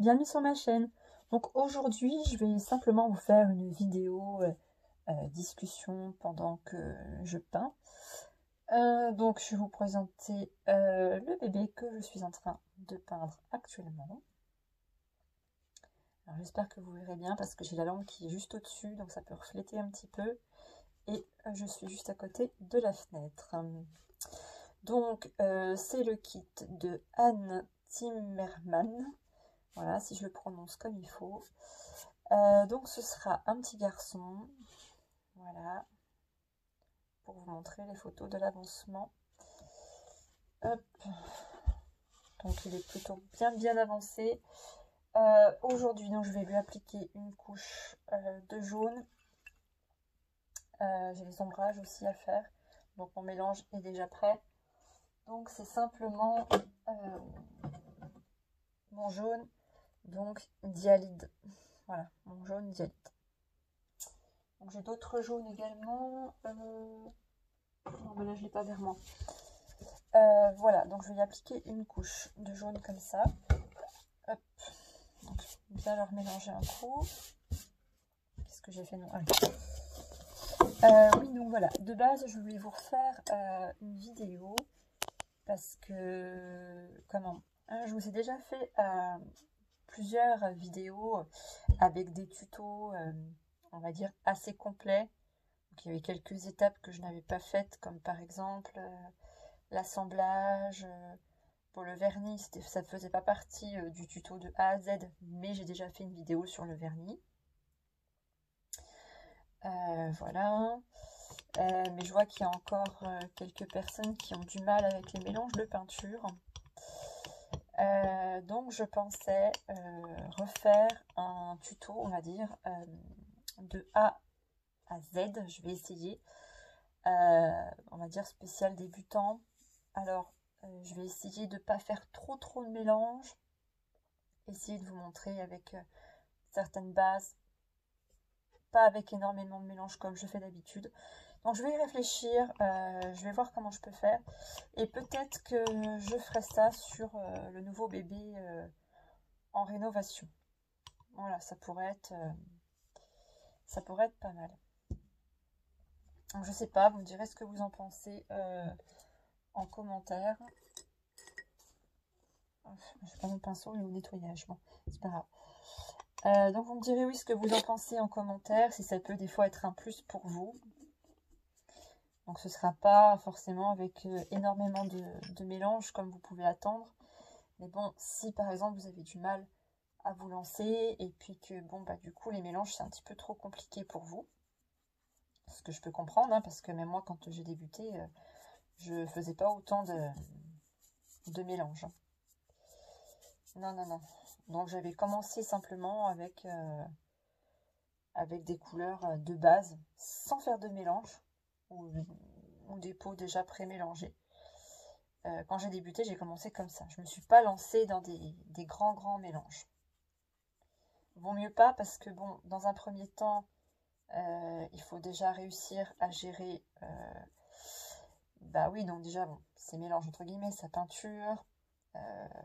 bienvenue sur ma chaîne. Donc aujourd'hui, je vais simplement vous faire une vidéo discussion pendant que je peins. Donc je vais vous présenter le bébé que je suis en train de peindre actuellement. Alors j'espère que vous verrez bien parce que j'ai la lampe qui est juste au-dessus, donc ça peut refléter un petit peu. Et je suis juste à côté de la fenêtre. Donc c'est le kit de Anne Timmerman. Voilà, si je le prononce comme il faut. Donc ce sera un petit garçon. Voilà. Pour vous montrer les photos de l'avancement. Hop. Donc il est plutôt bien avancé. Aujourd'hui, donc je vais lui appliquer une couche de jaune. J'ai les ombrages aussi à faire. Donc mon mélange est déjà prêt. Donc c'est simplement mon jaune. Donc dialide. Voilà, mon jaune dialide. Donc j'ai d'autres jaunes également. Non mais là je l'ai pas vers moi. Voilà, donc je vais y appliquer une couche de jaune comme ça. Hop. Donc bien leur mélanger un coup. Qu'est-ce que j'ai fait non? Oui, donc voilà. De base, je voulais vous refaire une vidéo parce que comment je vous ai déjà fait plusieurs vidéos avec des tutos, on va dire assez complets. Donc, il y avait quelques étapes que je n'avais pas faites, comme par exemple l'assemblage. Pour le vernis, ça ne faisait pas partie du tuto de A à Z, mais j'ai déjà fait une vidéo sur le vernis. Voilà. Mais je vois qu'il y a encore quelques personnes qui ont du mal avec les mélanges de peinture. Donc je pensais refaire un tuto, on va dire, de A à Z. Je vais essayer, on va dire spécial débutant. Alors je vais essayer de ne pas faire trop de mélange. Essayer de vous montrer avec certaines bases, pas avec énormément de mélange comme je fais d'habitude. Donc je vais y réfléchir, je vais voir comment je peux faire. Et peut-être que je ferai ça sur le nouveau bébé en rénovation. Voilà, ça pourrait être pas mal. Donc je sais pas, vous me direz ce que vous en pensez en commentaire. Je sais pas, mon pinceau il est au nettoyage, bon, c'est pas grave. Donc vous me direz oui ce que vous en pensez en commentaire, si ça peut des fois être un plus pour vous. Donc ce ne sera pas forcément avec énormément de mélange comme vous pouvez attendre. Mais bon, si par exemple vous avez du mal à vous lancer et puis que bon bah du coup les mélanges c'est un petit peu trop compliqué pour vous. Ce que je peux comprendre, hein, parce que même moi quand j'ai débuté, je faisais pas autant de mélange. Non. Donc j'avais commencé simplement avec des couleurs de base, sans faire de mélange, ou des pots déjà pré-mélangés. Quand j'ai débuté, j'ai commencé comme ça. Je ne me suis pas lancée dans des grands mélanges. Vaut mieux pas parce que bon, dans un premier temps, il faut déjà réussir à gérer bah oui, donc déjà bon, ces mélanges entre guillemets, sa peinture,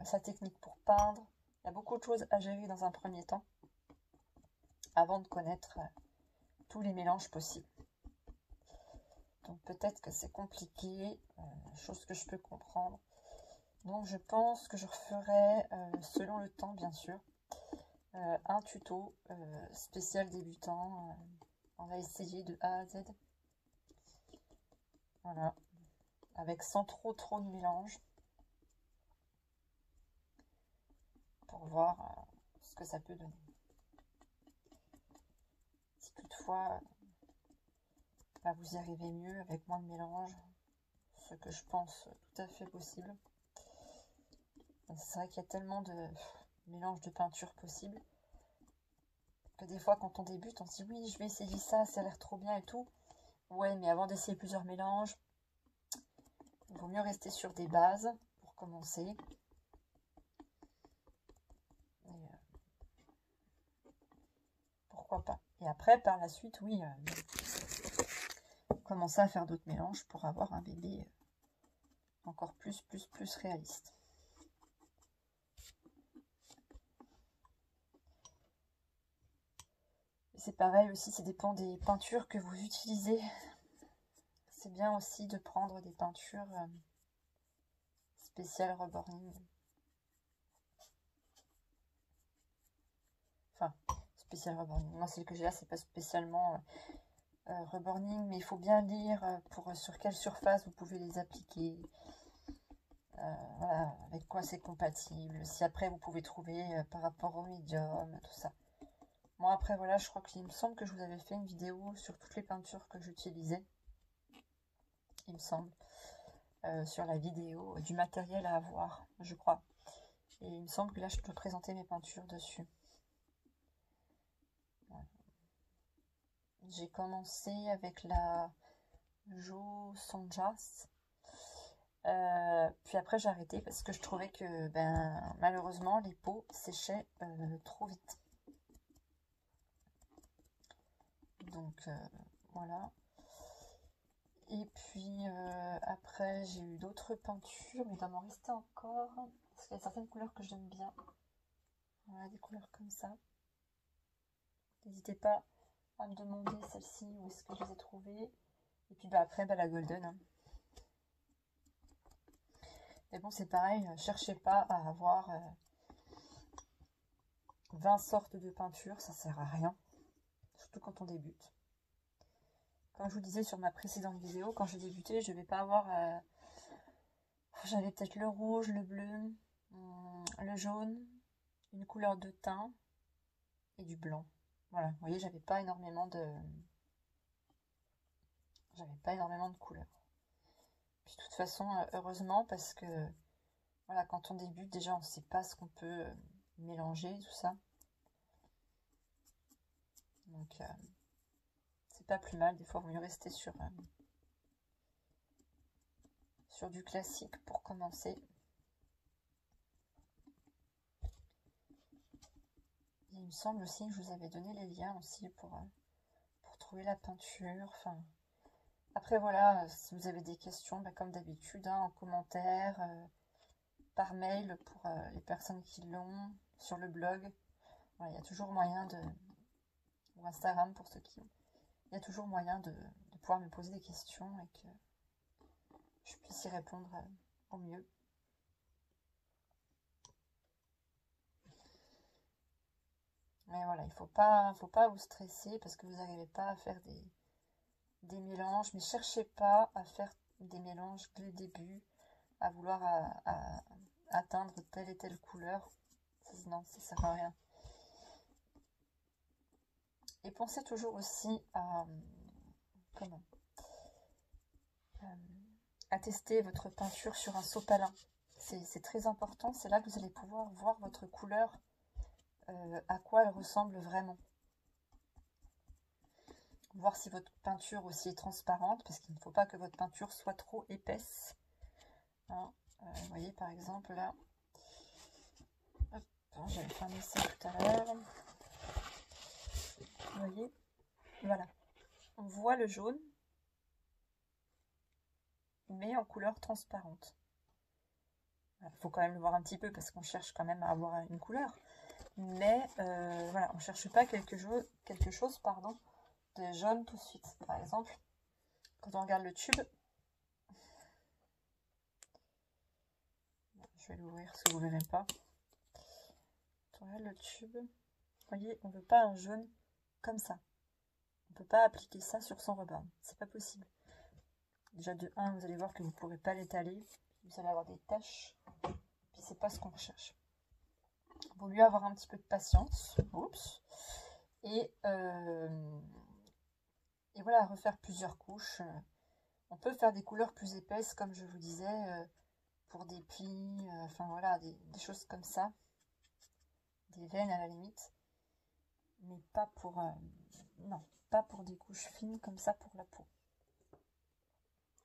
sa technique pour peindre. Il y a beaucoup de choses à gérer dans un premier temps avant de connaître tous les mélanges possibles. Donc peut-être que c'est compliqué, chose que je peux comprendre. Donc je pense que je referai, selon le temps bien sûr, un tuto spécial débutant. On va essayer de A à Z. Voilà. Avec sans trop de mélange. Pour voir ce que ça peut donner. Si toutefois bah, vous y arrivez mieux avec moins de mélange, ce que je pense tout à fait possible. C'est vrai qu'il y a tellement de mélanges de peinture possibles que des fois quand on débute on se dit oui je vais essayer ça, ça a l'air trop bien et tout. Ouais, mais avant d'essayer plusieurs mélanges, il vaut mieux rester sur des bases pour commencer. Et, pourquoi pas. Et après par la suite oui, commencer à faire d'autres mélanges pour avoir un bébé encore plus réaliste. C'est pareil aussi, ça dépend des peintures que vous utilisez. C'est bien aussi de prendre des peintures spéciales reborning. Enfin, spécial reborning. Moi, celle que j'ai là, c'est pas spécialement reborning, mais il faut bien lire sur quelle surface vous pouvez les appliquer. Voilà, avec quoi c'est compatible. Si après vous pouvez trouver par rapport au médium, tout ça. Moi après voilà, je crois qu'il me semble que je vous avais fait une vidéo sur toutes les peintures que j'utilisais. Il me semble. Sur la vidéo du matériel à avoir, je crois. Et il me semble que là je peux présenter mes peintures dessus. Voilà. J'ai commencé avec la Jo Sanjas. Puis après j'ai arrêté parce que je trouvais que malheureusement les peaux séchaient trop vite. Donc voilà. Et puis après j'ai eu d'autres peintures, mais il doit m'en rester encore. Parce qu'il y a certaines couleurs que j'aime bien. Voilà, des couleurs comme ça. N'hésitez pas à me demander celle-ci où est-ce que je les ai trouvées. Et puis après la golden. Hein. Mais bon, c'est pareil, cherchez pas à avoir 20 sortes de peintures, ça sert à rien. Surtout quand on débute. Comme je vous disais sur ma précédente vidéo, quand j'ai débuté, je vais pas avoir... j'avais peut-être le rouge, le bleu, le jaune, une couleur de teint et du blanc. Voilà, vous voyez, j'avais pas énormément de couleurs. Puis de toute façon, heureusement, parce que voilà, quand on débute, déjà, on ne sait pas ce qu'on peut mélanger, tout ça. Donc, c'est pas plus mal. Des fois, il vaut mieux rester sur du classique pour commencer. Et il me semble aussi que je vous avais donné les liens aussi pour trouver la peinture. Enfin, après, voilà, si vous avez des questions, comme d'habitude, hein, en commentaire, par mail pour les personnes qui l'ont, sur le blog. Voilà, il y a toujours moyen de... ou Instagram pour ceux qui ont. Il y a toujours moyen de pouvoir me poser des questions et que je puisse y répondre au mieux. Mais voilà, il faut pas vous stresser parce que vous n'arrivez pas à faire des mélanges. Mais cherchez pas à faire des mélanges dès le début, à vouloir atteindre telle et telle couleur. Non, ça sert à rien. Et pensez toujours aussi à tester votre peinture sur un sopalin. C'est très important, c'est là que vous allez pouvoir voir votre couleur, à quoi elle ressemble vraiment. Voir si votre peinture aussi est transparente, parce qu'il ne faut pas que votre peinture soit trop épaisse. Hein, vous voyez par exemple là, j'avais fait un essai tout à l'heure. Vous voyez, voilà, on voit le jaune, mais en couleur transparente. Il faut quand même le voir un petit peu parce qu'on cherche quand même à avoir une couleur. Mais voilà, on ne cherche pas quelque chose de jaune tout de suite. Par exemple, quand on regarde le tube, je vais l'ouvrir parce que vous ne verrez pas. Quand on regarde le tube, vous voyez, on ne veut pas un jaune comme ça. On ne peut pas appliquer ça sur son rebord. C'est pas possible. Déjà de 1, vous allez voir que vous ne pourrez pas l'étaler. Vous allez avoir des taches. Puis c'est pas ce qu'on recherche. Il vaut mieux avoir un petit peu de patience. Oups. Et voilà, refaire plusieurs couches. On peut faire des couleurs plus épaisses, comme je vous disais, pour des plis, enfin voilà, des choses comme ça. Des veines à la limite. Mais pas pour... non, pas pour des couches fines comme ça pour la peau.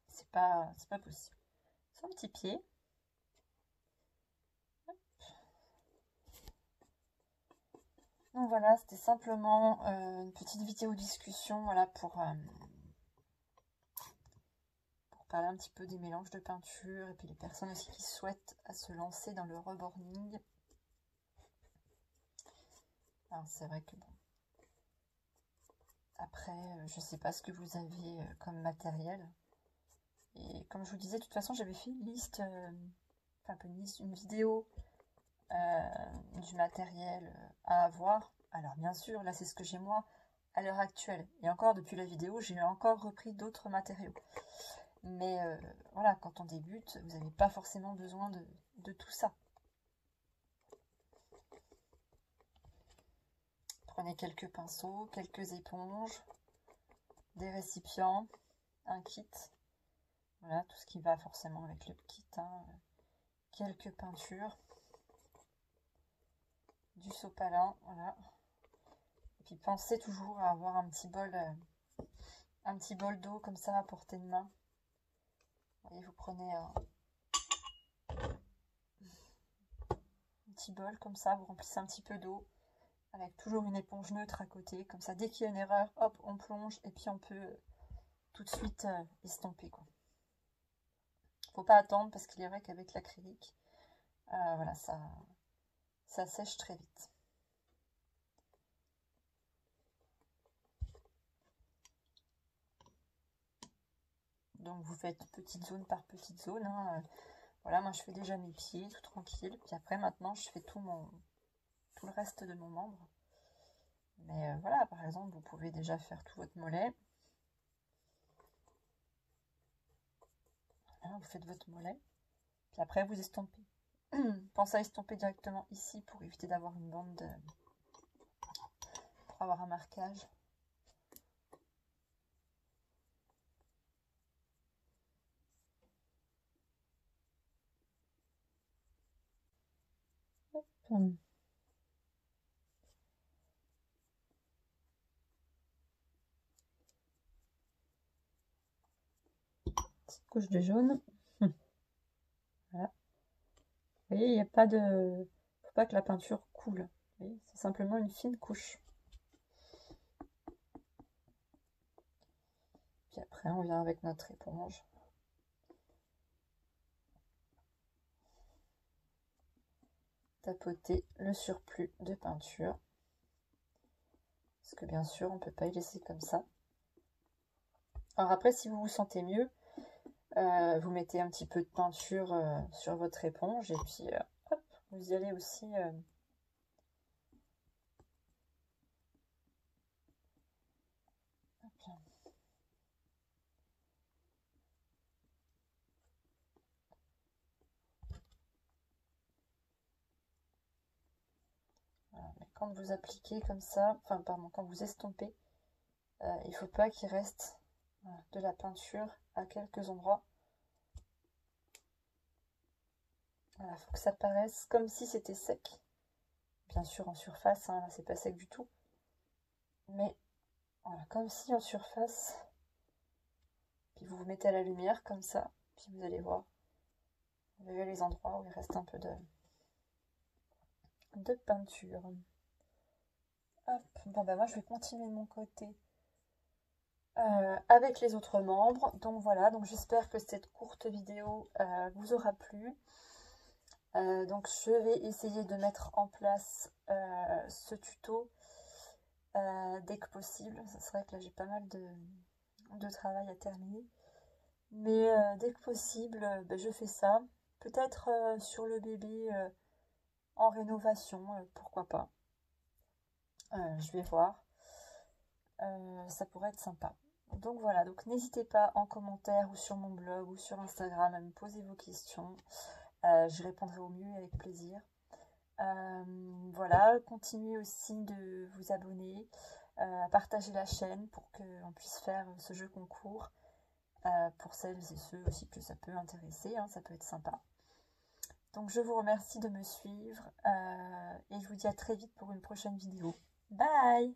C'est pas possible. Son petit pied. Donc voilà, c'était simplement une petite vidéo discussion, voilà, pour parler un petit peu des mélanges de peinture et puis les personnes aussi qui souhaitent se lancer dans le reborning. Alors c'est vrai que bon, Après, je sais pas ce que vous avez comme matériel. Et comme je vous disais, de toute façon, j'avais fait une liste, enfin pas une liste, une vidéo du matériel à avoir. Alors bien sûr, là c'est ce que j'ai moi à l'heure actuelle. Et encore depuis la vidéo, j'ai encore repris d'autres matériaux. Mais voilà, quand on débute, vous n'avez pas forcément besoin de tout ça. Prenez quelques pinceaux, quelques éponges, des récipients, un kit. Voilà, tout ce qui va forcément avec le kit. Hein. Quelques peintures, du sopalin, voilà. Et puis pensez toujours à avoir un petit bol d'eau comme ça à portée de main. Vous voyez, vous prenez un petit bol comme ça, vous remplissez un petit peu d'eau avec toujours une éponge neutre à côté. Comme ça, dès qu'il y a une erreur, hop, on plonge et puis on peut tout de suite estomper, quoi. Faut pas attendre parce qu'il est vrai qu'avec l'acrylique, voilà, ça sèche très vite. Donc vous faites petite zone par petite zone. Hein. Voilà, moi je fais déjà mes pieds, tout tranquille. Puis après, maintenant, je fais tout le reste de mon membre. Mais voilà, par exemple, vous pouvez déjà faire tout votre mollet. Voilà, vous faites votre mollet. Puis après, vous estompez. Pensez à estomper directement ici pour éviter d'avoir une bande pour avoir un marquage. Hop. Petite couche de jaune. Voilà. Vous voyez, il n'y a pas de... faut pas que la peinture coule. C'est simplement une fine couche. Puis après, on vient avec notre éponge. Tapoter le surplus de peinture. Parce que bien sûr, on ne peut pas y laisser comme ça. Alors après, si vous vous sentez mieux, vous mettez un petit peu de peinture sur votre éponge. Et puis, hop, vous y allez aussi... Voilà. Mais quand vous appliquez comme ça, enfin pardon, quand vous estompez, il ne faut pas qu'il reste de la peinture à quelques endroits. Voilà, il faut que ça paraisse comme si c'était sec. Bien sûr en surface, hein, là c'est pas sec du tout. Mais voilà, comme si en surface. Puis vous vous mettez à la lumière comme ça, puis vous allez voir. Vous verrez les endroits où il reste un peu de peinture. Hop, bon ben moi je vais continuer de mon côté avec les autres membres. Donc voilà, donc j'espère que cette courte vidéo vous aura plu. Donc je vais essayer de mettre en place ce tuto dès que possible. C'est vrai que là j'ai pas mal de travail à terminer. Mais dès que possible, ben, je fais ça. Peut-être sur le bébé en rénovation, pourquoi pas. Je vais voir. Ça pourrait être sympa. Donc voilà, donc n'hésitez pas en commentaire ou sur mon blog ou sur Instagram à me poser vos questions. Je répondrai au mieux avec plaisir. Voilà, continuez aussi de vous abonner, à partager la chaîne pour qu'on puisse faire ce jeu concours. Pour celles et ceux aussi que ça peut intéresser, hein, ça peut être sympa. Donc je vous remercie de me suivre et je vous dis à très vite pour une prochaine vidéo. Bye!